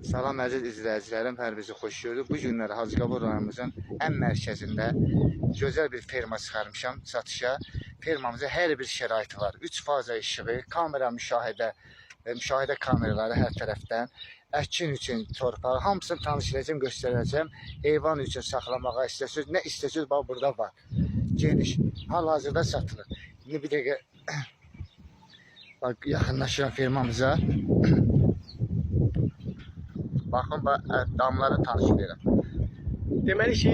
Salam əziz izləyicilərim, hər bizi xoş gördük. Bu günləri Hacıqabur rayonumuzun ən mərkəzində gözəl bir ferma çıxarmışam satışa. Fermamızda hər bir şəraiti var. 3 faza işığı, kamera müşahidə kameraları hər tərəfdən, əkin üçün torpaq, hamısını tanışdıracağım, göstərəcəm. Heyvan üçün saxlamağa istəsiniz, nə istəsiniz bax burada var. Geniş, hal-hazırda satılır. İndi bir dəqiqə bak yaxınlaşıram fermamıza. Bakın damları tanıştırıyorum. Deməli ki,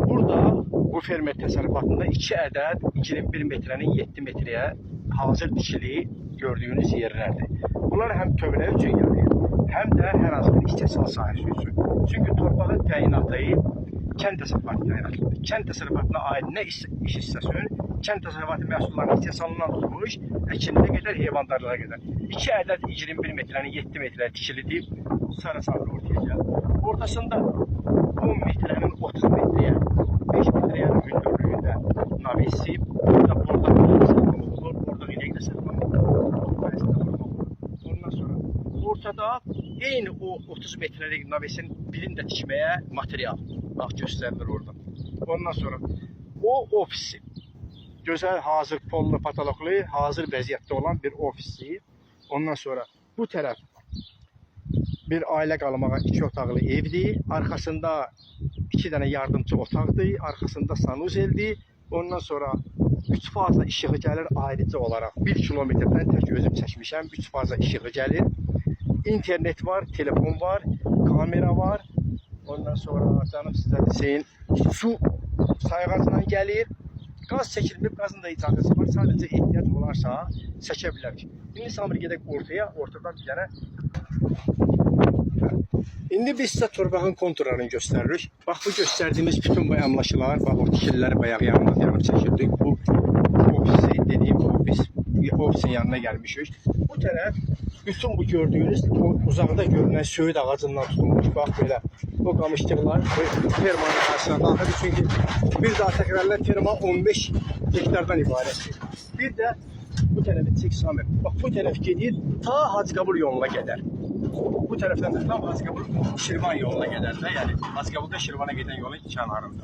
burada bu fermer təsərrüfatında 2 ədəd 21 metrənin 7 metrəyə hazır dikili gördüyünüz yerlərdir. Bunlar həm tövlə üçün yarayır, həm də hər hansı bir istehsal sahəsi üçün. Çünki torpağın təyinatı kənd təsərrüfatı təyinatıdır. Kənd təsərrüfatına aid nə iş hissəsi, kənd təsərrüfatı məhsullarının istehsalından tutmuş, əkinliyə qədər, heyvandarlığa qədər. 2 ədəd 21 metrənin 7 metrəyə dikilidir. Sarı-sarı ortaya gəlir. Ortasında 10 metrənin 30 metrəyə, 5 metrəyə hündürlüyündə navesi, burada olur, burada inəklə sırtmaq olur. Ondan sonra ortada eyni o 30 metrəlik navesinin birində tikməyə material göstərilir orada. Ondan sonra o ofisi, gözəl hazır pollu, patologlu, hazır vəziyyətdə olan bir ofisi. Ondan sonra bu tərəf bir ailə qalmağa 2 otaqlı evdir. Arkasında 2 dənə yardımcı otaqdır. Arkasında sanuzeldir. Ondan sonra 3 faza işığı gəlir ayrıca olaraq. 1 kilometrdən tək özüm çəkmişəm. 3 faza işığı gəlir. İnternet var, telefon var, kamera var. Ondan sonra canım sizə deyin, su sayğacla gəlir. Qaz çəkilmir, qazın da icazəsi var. Sadəcə ehtiyac olarsa çəkə bilərik. İndi Samir gedək ortaya, ortadan bir dənə. İndi biz sizə torpağın konturlarını göstəririk. Bax, bu göstərdiyimiz bütün bu əmlaklar, bax, o tikilləri bayaq yanına çəkirdik. Bu ofisi, dediyim ofisin yanına gəlmişik. Bu tərəf, bütün bu gördüyünüz, uzaqda görünən söyüd ağacından tutulmuş, bax belə. O qamışlıqlar fermanın qarşısına daxildir. Çünki bir daha təkrarlar ferma 15 hektardan ibarətdir. Bir də bu tərəfi çək Samir. Bax, bu tərəf gedir, ta Hacıqabur yoluna qədər. Bu tərəfdən də tam Hacıqabur Şirvan yoluna gedər də, yəni Hacıqaburda Şirvana gedən yolun kənarında.